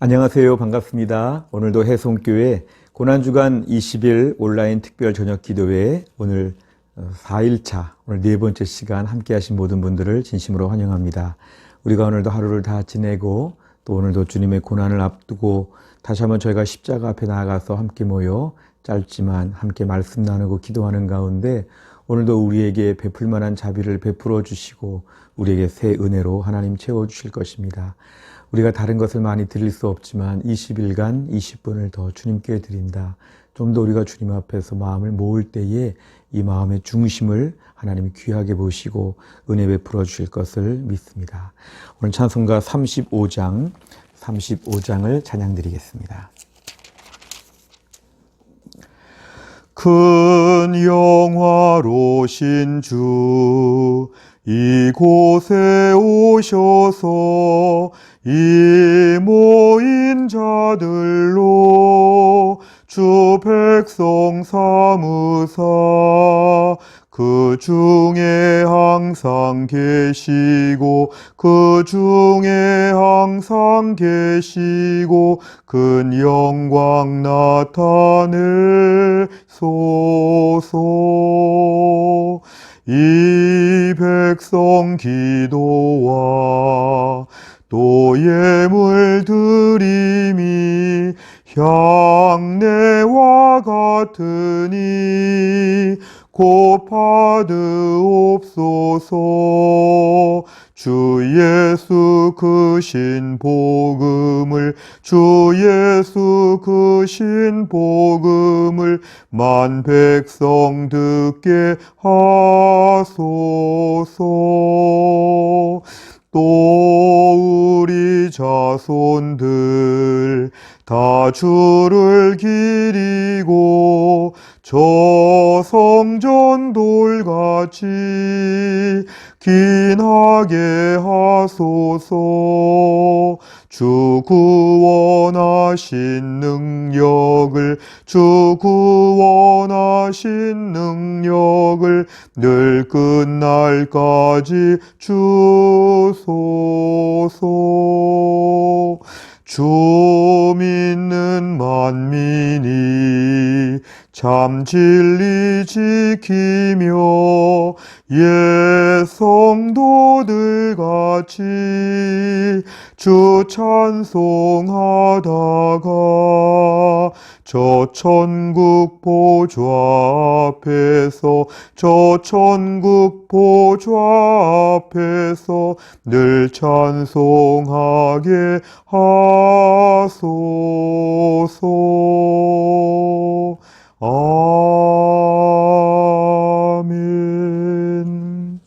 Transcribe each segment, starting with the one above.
안녕하세요. 반갑습니다. 오늘도 해송교회 고난주간 20일 온라인 특별 저녁 기도회 오늘 4일차 오늘 네 번째 시간 함께 하신 모든 분들을 진심으로 환영합니다. 우리가 오늘도 하루를 다 지내고 또 오늘도 주님의 고난을 앞두고 다시 한번 저희가 십자가 앞에 나아가서 함께 모여 짧지만 함께 말씀 나누고 기도하는 가운데 오늘도 우리에게 베풀 만한 자비를 베풀어 주시고 우리에게 새 은혜로 하나님 채워주실 것입니다. 우리가 다른 것을 많이 드릴 수 없지만 20일간 20분을 더 주님께 드린다. 좀 더 우리가 주님 앞에서 마음을 모을 때에 이 마음의 중심을 하나님이 귀하게 보시고 은혜 베풀어 주실 것을 믿습니다. 오늘 찬송가 35장을 찬양 드리겠습니다. 큰 영화로신 주 이곳에 오셔서 이 모인 자들로 주 백성 삼으사 그 중에 항상 계시고 그 중에 항상 계시고 큰 영광 나타내소서. 이 백성 기도와 또 예물 드림이 향내와 같으니 곧 받으옵소서. 주 예수 그 신복음을 주 예수 그 신복음을 만 백성 듣게 하소서. 또 우리 자손들 다 주를 기리고 저 성전 돌같이 기나게 하소서. 주 구원하신 능력을 주 구원하신 능력을 늘 끝날까지 주소서. 주 믿는 만민이 참 진리 지키며 옛 성도들 같이 주 찬송하다가 저 천국 보좌 앞에서 저 천국 보좌 앞에서 늘 찬송하게 하소서. 아멘.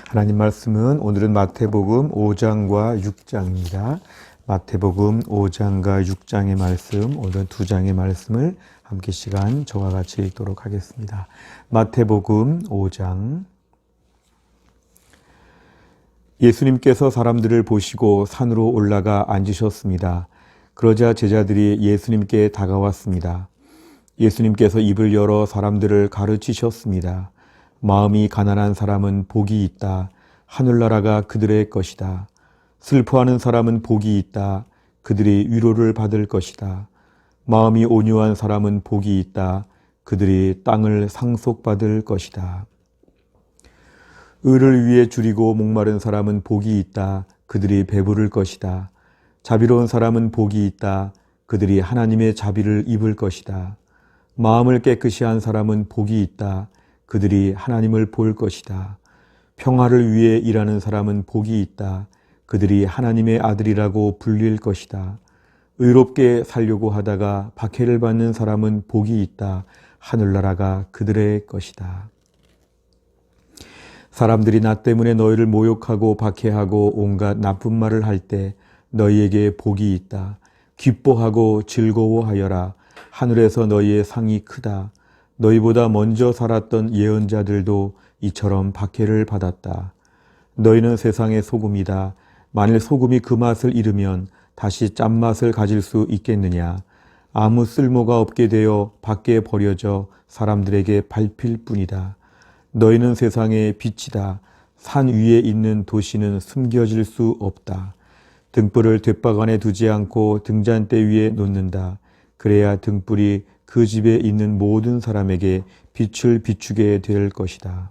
하나님 말씀은 오늘은 마태복음 5장과 6장입니다. 마태복음 5장과 6장의 말씀, 오늘 두 장의 말씀을 함께 시간 저와 같이 읽도록 하겠습니다. 마태복음 5장. 예수님께서 사람들을 보시고 산으로 올라가 앉으셨습니다. 그러자 제자들이 예수님께 다가왔습니다. 예수님께서 입을 열어 사람들을 가르치셨습니다. 마음이 가난한 사람은 복이 있다. 하늘나라가 그들의 것이다. 슬퍼하는 사람은 복이 있다. 그들이 위로를 받을 것이다. 마음이 온유한 사람은 복이 있다. 그들이 땅을 상속받을 것이다. 의를 위해 줄이고 목마른 사람은 복이 있다. 그들이 배부를 것이다. 자비로운 사람은 복이 있다. 그들이 하나님의 자비를 입을 것이다. 마음을 깨끗이 한 사람은 복이 있다. 그들이 하나님을 볼 것이다. 평화를 위해 일하는 사람은 복이 있다. 그들이 하나님의 아들이라고 불릴 것이다. 의롭게 살려고 하다가 박해를 받는 사람은 복이 있다. 하늘나라가 그들의 것이다. 사람들이 나 때문에 너희를 모욕하고 박해하고 온갖 나쁜 말을 할 때 너희에게 복이 있다. 기뻐하고 즐거워하여라. 하늘에서 너희의 상이 크다. 너희보다 먼저 살았던 예언자들도 이처럼 박해를 받았다. 너희는 세상의 소금이다. 만일 소금이 그 맛을 잃으면 다시 짠맛을 가질 수 있겠느냐. 아무 쓸모가 없게 되어 밖에 버려져 사람들에게 밟힐 뿐이다. 너희는 세상의 빛이다. 산 위에 있는 도시는 숨겨질 수 없다. 등불을 뒷바관에 두지 않고 등잔대 위에 놓는다. 그래야 등불이 그 집에 있는 모든 사람에게 빛을 비추게 될 것이다.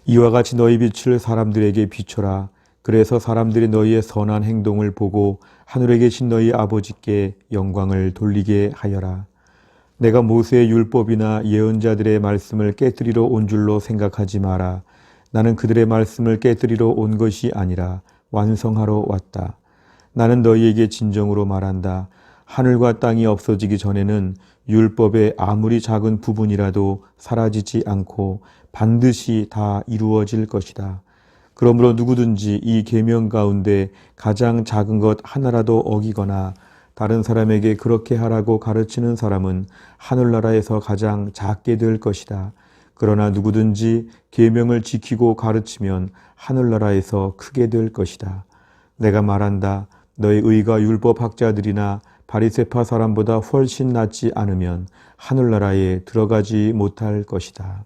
이와 같이 너희 빛을 사람들에게 비춰라. 그래서 사람들이 너희의 선한 행동을 보고 하늘에 계신 너희 아버지께 영광을 돌리게 하여라. 내가 모세의 율법이나 예언자들의 말씀을 깨뜨리러 온 줄로 생각하지 마라. 나는 그들의 말씀을 깨뜨리러 온 것이 아니라 완성하러 왔다. 나는 너희에게 진정으로 말한다. 하늘과 땅이 없어지기 전에는 율법의 아무리 작은 부분이라도 사라지지 않고 반드시 다 이루어질 것이다. 그러므로 누구든지 이 계명 가운데 가장 작은 것 하나라도 어기거나 다른 사람에게 그렇게 하라고 가르치는 사람은 하늘나라에서 가장 작게 될 것이다. 그러나 누구든지 계명을 지키고 가르치면 하늘나라에서 크게 될 것이다. 내가 말한다. 너희 의가 율법학자들이나 바리새파 사람보다 훨씬 낫지 않으면 하늘나라에 들어가지 못할 것이다.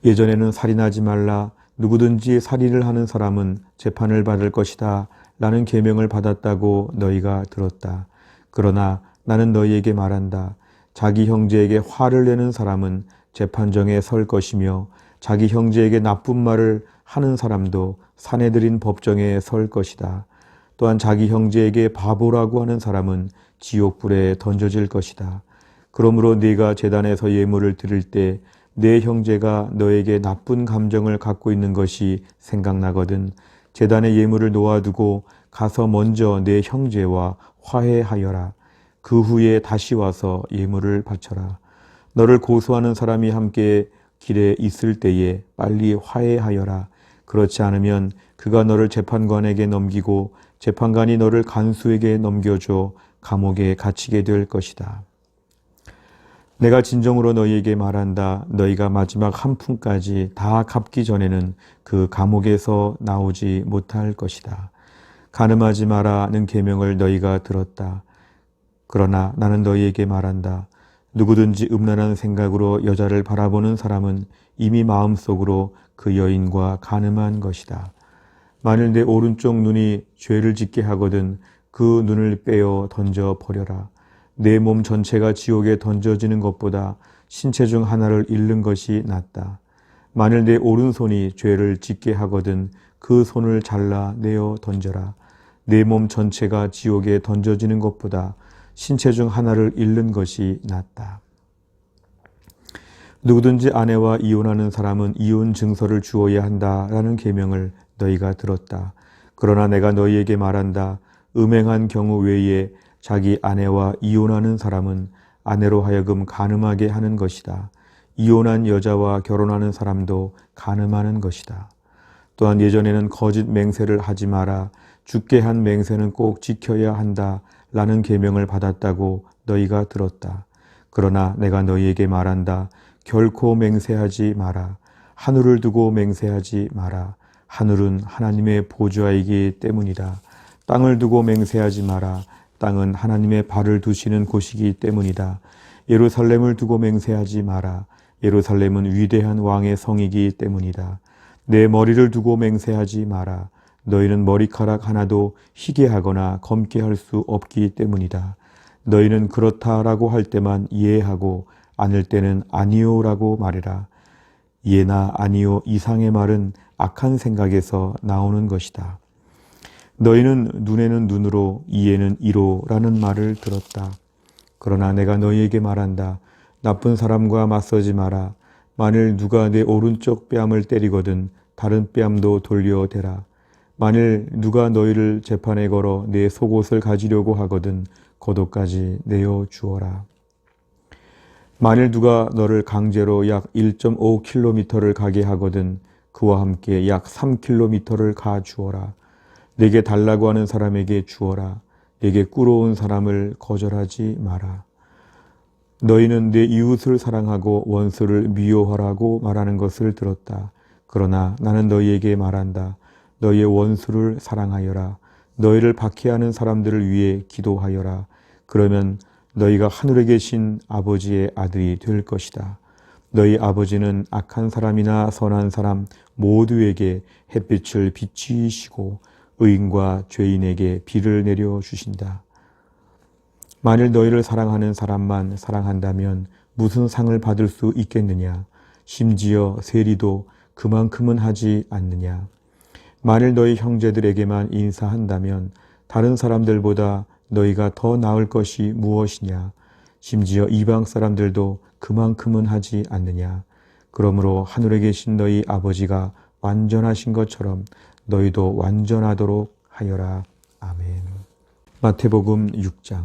예전에는 살인하지 말라. 누구든지 살인을 하는 사람은 재판을 받을 것이다. 라는 계명을 받았다고 너희가 들었다. 그러나 나는 너희에게 말한다. 자기 형제에게 화를 내는 사람은 재판정에 설 것이며 자기 형제에게 나쁜 말을 하는 사람도 사내들인 법정에 설 것이다. 또한 자기 형제에게 바보라고 하는 사람은 지옥불에 던져질 것이다. 그러므로 네가 제단에서 예물을 드릴 때 내 형제가 너에게 나쁜 감정을 갖고 있는 것이 생각나거든 제단에 예물을 놓아두고 가서 먼저 내 형제와 화해하여라. 그 후에 다시 와서 예물을 바쳐라. 너를 고소하는 사람이 함께 길에 있을 때에 빨리 화해하여라. 그렇지 않으면 그가 너를 재판관에게 넘기고 재판관이 너를 간수에게 넘겨줘 감옥에 갇히게 될 것이다. 내가 진정으로 너희에게 말한다. 너희가 마지막 한 푼까지 다 갚기 전에는 그 감옥에서 나오지 못할 것이다. 간음하지 마라는 계명을 너희가 들었다. 그러나 나는 너희에게 말한다. 누구든지 음란한 생각으로 여자를 바라보는 사람은 이미 마음속으로 그 여인과 간음한 것이다. 만일 내 오른쪽 눈이 죄를 짓게 하거든 그 눈을 빼어 던져 버려라. 내 몸 전체가 지옥에 던져지는 것보다 신체 중 하나를 잃는 것이 낫다. 만일 내 오른손이 죄를 짓게 하거든 그 손을 잘라 내어 던져라. 내 몸 전체가 지옥에 던져지는 것보다 신체 중 하나를 잃는 것이 낫다. 누구든지 아내와 이혼하는 사람은 이혼 증서를 주어야 한다라는 계명을 너희가 들었다. 그러나 내가 너희에게 말한다. 음행한 경우 외에 자기 아내와 이혼하는 사람은 아내로 하여금 간음하게 하는 것이다. 이혼한 여자와 결혼하는 사람도 간음하는 것이다. 또한 예전에는 거짓 맹세를 하지 마라. 죽게 한 맹세는 꼭 지켜야 한다. 라는 계명을 받았다고 너희가 들었다. 그러나 내가 너희에게 말한다. 결코 맹세하지 마라. 하늘을 두고 맹세하지 마라. 하늘은 하나님의 보좌이기 때문이다. 땅을 두고 맹세하지 마라. 땅은 하나님의 발을 두시는 곳이기 때문이다. 예루살렘을 두고 맹세하지 마라. 예루살렘은 위대한 왕의 성이기 때문이다. 내 머리를 두고 맹세하지 마라. 너희는 머리카락 하나도 희게 하거나 검게 할 수 없기 때문이다. 너희는 그렇다라고 할 때만 이해하고 아닐 때는 아니요라고 말해라. 예나 아니요 이상의 말은 악한 생각에서 나오는 것이다. 너희는 눈에는 눈으로 이에는 이로라는 말을 들었다. 그러나 내가 너희에게 말한다. 나쁜 사람과 맞서지 마라. 만일 누가 내 오른쪽 뺨을 때리거든 다른 뺨도 돌려대라. 만일 누가 너희를 재판에 걸어 내 속옷을 가지려고 하거든 겉옷까지 내어 주어라. 만일 누가 너를 강제로 약 1.5km를 가게 하거든 그와 함께 약 3km를 가 주어라. 내게 달라고 하는 사람에게 주어라. 내게 꾸러온 사람을 거절하지 마라. 너희는 내 이웃을 사랑하고 원수를 미워하라고 말하는 것을 들었다. 그러나 나는 너희에게 말한다. 너희의 원수를 사랑하여라. 너희를 박해하는 사람들을 위해 기도하여라. 그러면 너희가 하늘에 계신 아버지의 아들이 될 것이다. 너희 아버지는 악한 사람이나 선한 사람 모두에게 햇빛을 비추시고 의인과 죄인에게 비를 내려 주신다. 만일 너희를 사랑하는 사람만 사랑한다면 무슨 상을 받을 수 있겠느냐? 심지어 세리도 그만큼은 하지 않느냐? 만일 너희 형제들에게만 인사한다면 다른 사람들보다 너희가 더 나을 것이 무엇이냐? 심지어 이방 사람들도 그만큼은 하지 않느냐? 그러므로 하늘에 계신 너희 아버지가 완전하신 것처럼 너희도 완전하도록 하여라. 아멘. 마태복음 6장.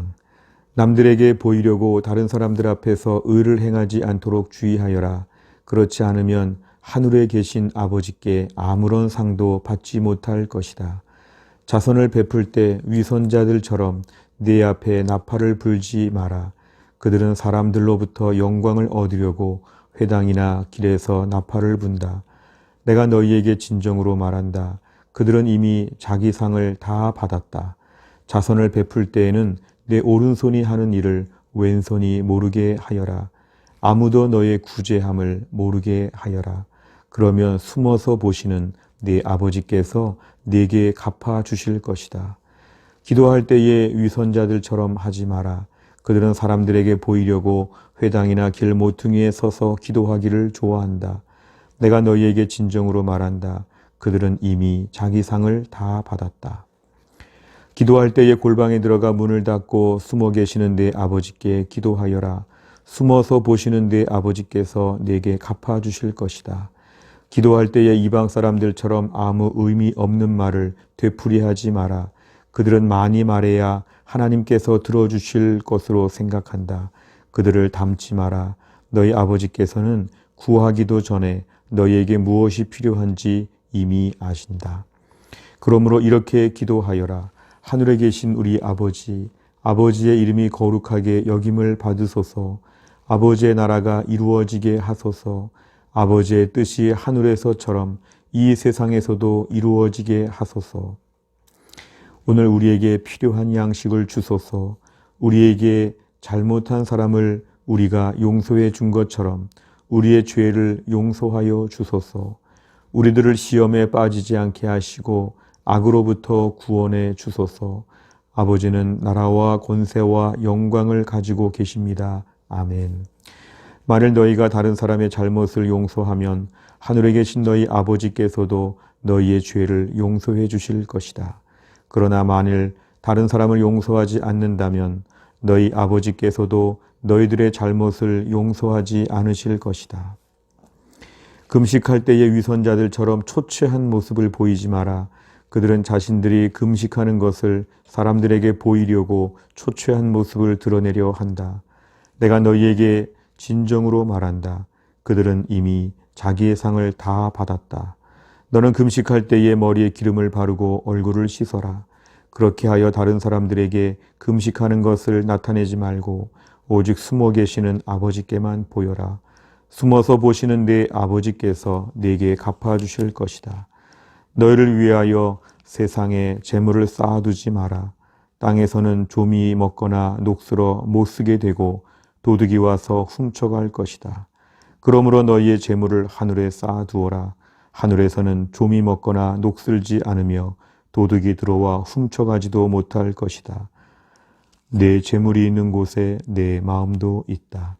남들에게 보이려고 다른 사람들 앞에서 의를 행하지 않도록 주의하여라. 그렇지 않으면 하늘에 계신 아버지께 아무런 상도 받지 못할 것이다. 자선을 베풀 때 위선자들처럼 네 앞에 나팔을 불지 마라. 그들은 사람들로부터 영광을 얻으려고 회당이나 길에서 나팔을 분다. 내가 너희에게 진정으로 말한다. 그들은 이미 자기 상을 다 받았다. 자선을 베풀 때에는 내 오른손이 하는 일을 왼손이 모르게 하여라. 아무도 너의 구제함을 모르게 하여라. 그러면 숨어서 보시는 네 아버지께서 네게 갚아 주실 것이다. 기도할 때에 위선자들처럼 하지 마라. 그들은 사람들에게 보이려고 회당이나 길 모퉁이에 서서 기도하기를 좋아한다. 내가 너희에게 진정으로 말한다. 그들은 이미 자기 상을 다 받았다. 기도할 때에 골방에 들어가 문을 닫고 숨어 계시는 네 아버지께 기도하여라. 숨어서 보시는 네 아버지께서 네게 갚아 주실 것이다. 기도할 때에 이방 사람들처럼 아무 의미 없는 말을 되풀이하지 마라. 그들은 많이 말해야 하나님께서 들어주실 것으로 생각한다. 그들을 닮지 마라. 너희 아버지께서는 구하기도 전에 너희에게 무엇이 필요한지 이미 아신다. 그러므로 이렇게 기도하여라. 하늘에 계신 우리 아버지, 아버지의 이름이 거룩하게 여김을 받으소서. 아버지의 나라가 이루어지게 하소서. 아버지의 뜻이 하늘에서처럼 이 세상에서도 이루어지게 하소서. 오늘 우리에게 필요한 양식을 주소서. 우리에게 잘못한 사람을 우리가 용서해 준 것처럼 우리의 죄를 용서하여 주소서. 우리들을 시험에 빠지지 않게 하시고 악으로부터 구원해 주소서. 아버지는 나라와 권세와 영광을 가지고 계십니다. 아멘. 만일 너희가 다른 사람의 잘못을 용서하면 하늘에 계신 너희 아버지께서도 너희의 죄를 용서해 주실 것이다. 그러나 만일 다른 사람을 용서하지 않는다면 너희 아버지께서도 너희들의 잘못을 용서하지 않으실 것이다. 금식할 때의 위선자들처럼 초췌한 모습을 보이지 마라. 그들은 자신들이 금식하는 것을 사람들에게 보이려고 초췌한 모습을 드러내려 한다. 내가 너희에게 진정으로 말한다. 그들은 이미 자기의 상을 다 받았다. 너는 금식할 때에 머리에 기름을 바르고 얼굴을 씻어라. 그렇게 하여 다른 사람들에게 금식하는 것을 나타내지 말고 오직 숨어 계시는 아버지께만 보여라. 숨어서 보시는 네 아버지께서 네게 갚아주실 것이다. 너희를 위하여 세상에 재물을 쌓아두지 마라. 땅에서는 좀이 먹거나 녹슬어 못 쓰게 되고 도둑이 와서 훔쳐갈 것이다. 그러므로 너희의 재물을 하늘에 쌓아두어라. 하늘에서는 좀이 먹거나 녹슬지 않으며 도둑이 들어와 훔쳐가지도 못할 것이다. 내 재물이 있는 곳에 내 마음도 있다.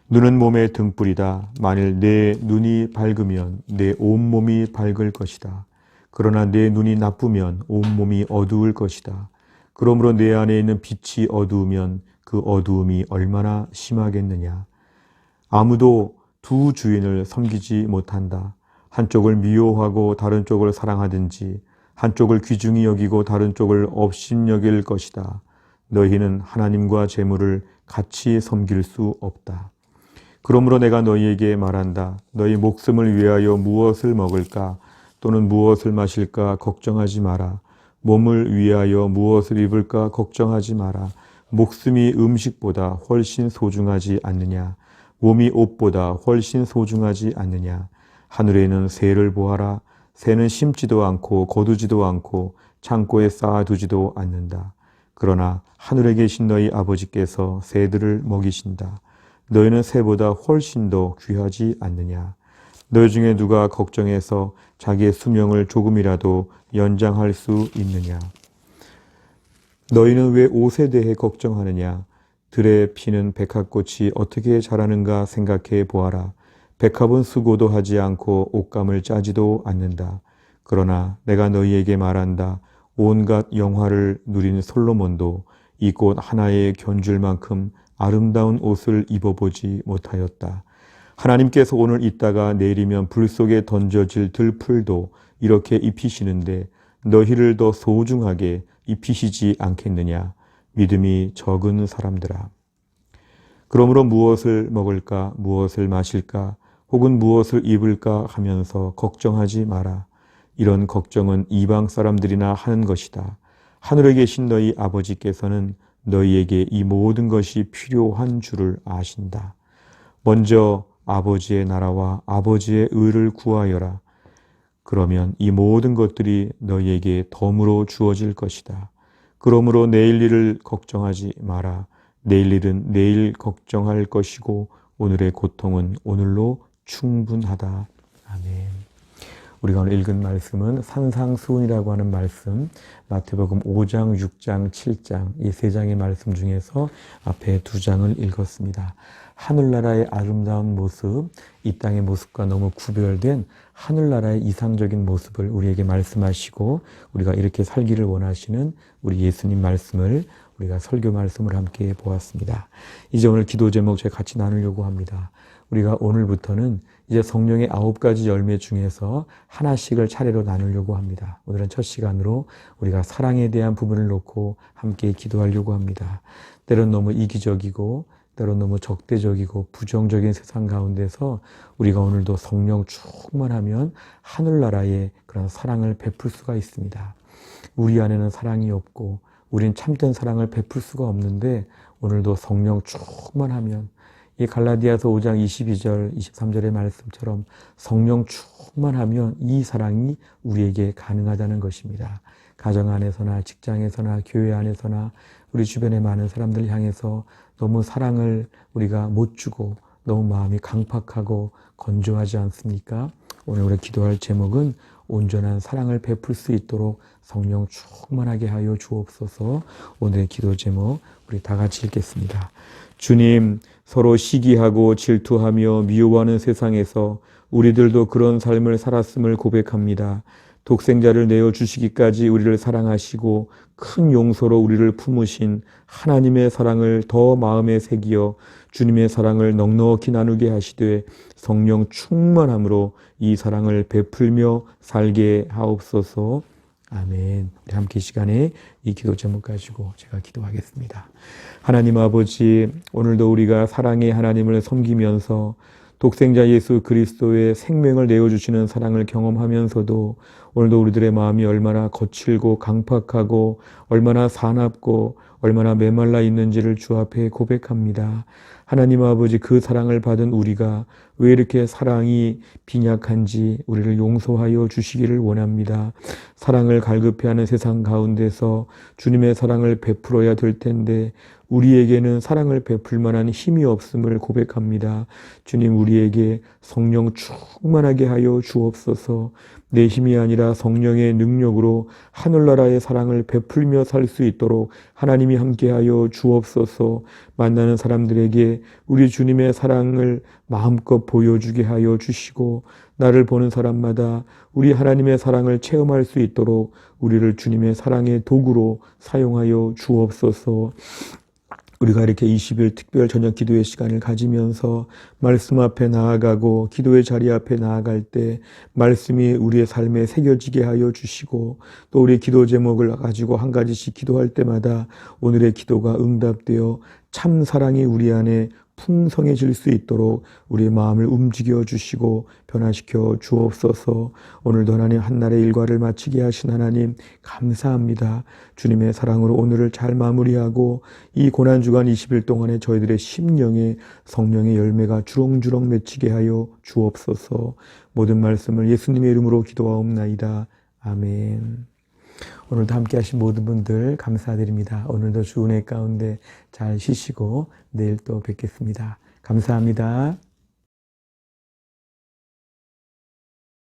눈은 몸의 등불이다. 만일 내 눈이 밝으면 내 온몸이 밝을 것이다. 그러나 내 눈이 나쁘면 온몸이 어두울 것이다. 그러므로 내 안에 있는 빛이 어두우면 그 어두움이 얼마나 심하겠느냐. 아무도 두 주인을 섬기지 못한다. 한쪽을 미워하고 다른 쪽을 사랑하든지 한쪽을 귀중히 여기고 다른 쪽을 업신여길 것이다. 너희는 하나님과 재물을 같이 섬길 수 없다. 그러므로 내가 너희에게 말한다. 너희 목숨을 위하여 무엇을 먹을까 또는 무엇을 마실까 걱정하지 마라. 몸을 위하여 무엇을 입을까 걱정하지 마라. 목숨이 음식보다 훨씬 소중하지 않느냐. 몸이 옷보다 훨씬 소중하지 않느냐. 하늘에는 새를 보아라. 새는 심지도 않고 거두지도 않고 창고에 쌓아두지도 않는다. 그러나 하늘에 계신 너희 아버지께서 새들을 먹이신다. 너희는 새보다 훨씬 더 귀하지 않느냐. 너희 중에 누가 걱정해서 자기의 수명을 조금이라도 연장할 수 있느냐? 너희는 왜 옷에 대해 걱정하느냐? 들에 피는 백합꽃이 어떻게 자라는가 생각해 보아라. 백합은 수고도 하지 않고 옷감을 짜지도 않는다. 그러나 내가 너희에게 말한다. 온갖 영화를 누린 솔로몬도 이 꽃 하나에 견줄 만큼 아름다운 옷을 입어보지 못하였다. 하나님께서 오늘 있다가 내일이면 불 속에 던져질 들풀도 이렇게 입히시는데 너희를 더 소중하게 입히시지 않겠느냐? 믿음이 적은 사람들아. 그러므로 무엇을 먹을까, 무엇을 마실까, 혹은 무엇을 입을까 하면서 걱정하지 마라. 이런 걱정은 이방 사람들이나 하는 것이다. 하늘에 계신 너희 아버지께서는 너희에게 이 모든 것이 필요한 줄을 아신다. 먼저 아버지의 나라와 아버지의 의를 구하여라. 그러면 이 모든 것들이 너희에게 덤으로 주어질 것이다. 그러므로 내일 일을 걱정하지 마라. 내일 일은 내일 걱정할 것이고 오늘의 고통은 오늘로 충분하다. 아멘. 우리가 오늘 읽은 말씀은 산상수훈이라고 하는 말씀, 마태복음 5장, 6장, 7장 이 세 장의 말씀 중에서 앞에 두 장을 읽었습니다. 하늘나라의 아름다운 모습, 이 땅의 모습과 너무 구별된 하늘나라의 이상적인 모습을 우리에게 말씀하시고 우리가 이렇게 살기를 원하시는 우리 예수님 말씀을 우리가 설교 말씀을 함께 보았습니다. 이제 오늘 기도 제목 제가 같이 나누려고 합니다. 우리가 오늘부터는 이제 성령의 9가지 열매 중에서 하나씩을 차례로 나누려고 합니다. 오늘은 첫 시간으로 우리가 사랑에 대한 부분을 놓고 함께 기도하려고 합니다. 때론 너무 이기적이고 때론 너무 적대적이고 부정적인 세상 가운데서 우리가 오늘도 성령 충만하면 하늘나라에 그런 사랑을 베풀 수가 있습니다. 우리 안에는 사랑이 없고 우린 참된 사랑을 베풀 수가 없는데 오늘도 성령 충만하면 이 갈라디아서 5장 22절, 23절의 말씀처럼 성령 충만하면 이 사랑이 우리에게 가능하다는 것입니다. 가정 안에서나 직장에서나 교회 안에서나 우리 주변의 많은 사람들 향해서 너무 사랑을 우리가 못 주고 너무 마음이 강팍하고 건조하지 않습니까? 오늘 우리가 기도할 제목은 온전한 사랑을 베풀 수 있도록 성령 충만하게 하여 주옵소서. 오늘의 기도 제목 우리 다 같이 읽겠습니다. 주님, 서로 시기하고 질투하며 미워하는 세상에서 우리들도 그런 삶을 살았음을 고백합니다. 독생자를 내어주시기까지 우리를 사랑하시고 큰 용서로 우리를 품으신 하나님의 사랑을 더 마음에 새기어 주님의 사랑을 넉넉히 나누게 하시되 성령 충만함으로 이 사랑을 베풀며 살게 하옵소서. 아멘. 우리 함께 이 시간에 이 기도 제목 가지고 제가 기도하겠습니다. 하나님 아버지, 오늘도 우리가 사랑의 하나님을 섬기면서 독생자 예수 그리스도의 생명을 내어주시는 사랑을 경험하면서도 오늘도 우리들의 마음이 얼마나 거칠고 강팍하고 얼마나 사납고 얼마나 메말라 있는지를 주 앞에 고백합니다. 하나님 아버지, 그 사랑을 받은 우리가 왜 이렇게 사랑이 빈약한지 우리를 용서하여 주시기를 원합니다. 사랑을 갈급해하는 세상 가운데서 주님의 사랑을 베풀어야 될 텐데 우리에게는 사랑을 베풀 만한 힘이 없음을 고백합니다. 주님, 우리에게 성령 충만하게 하여 주옵소서. 내 힘이 아니라 성령의 능력으로 하늘나라의 사랑을 베풀며 살 수 있도록 하나님이 함께하여 주옵소서. 만나는 사람들에게 우리 주님의 사랑을 마음껏 보여주게 하여 주시고 나를 보는 사람마다 우리 하나님의 사랑을 체험할 수 있도록 우리를 주님의 사랑의 도구로 사용하여 주옵소서. 우리가 이렇게 20일 특별 저녁 기도의 시간을 가지면서 말씀 앞에 나아가고 기도의 자리 앞에 나아갈 때 말씀이 우리의 삶에 새겨지게 하여 주시고 또 우리의 기도 제목을 가지고 한 가지씩 기도할 때마다 오늘의 기도가 응답되어 참 사랑이 우리 안에 풍성해질 수 있도록 우리의 마음을 움직여 주시고 변화시켜 주옵소서. 오늘도 하나님 한날의 일과를 마치게 하신 하나님 감사합니다. 주님의 사랑으로 오늘을 잘 마무리하고 이 고난주간 20일 동안에 저희들의 심령에 성령의 열매가 주렁주렁 맺히게 하여 주옵소서. 모든 말씀을 예수님의 이름으로 기도하옵나이다. 아멘. 오늘도 함께 하신 모든 분들 감사드립니다. 오늘도 주 은혜 가운데 잘 쉬시고 내일 또 뵙겠습니다. 감사합니다.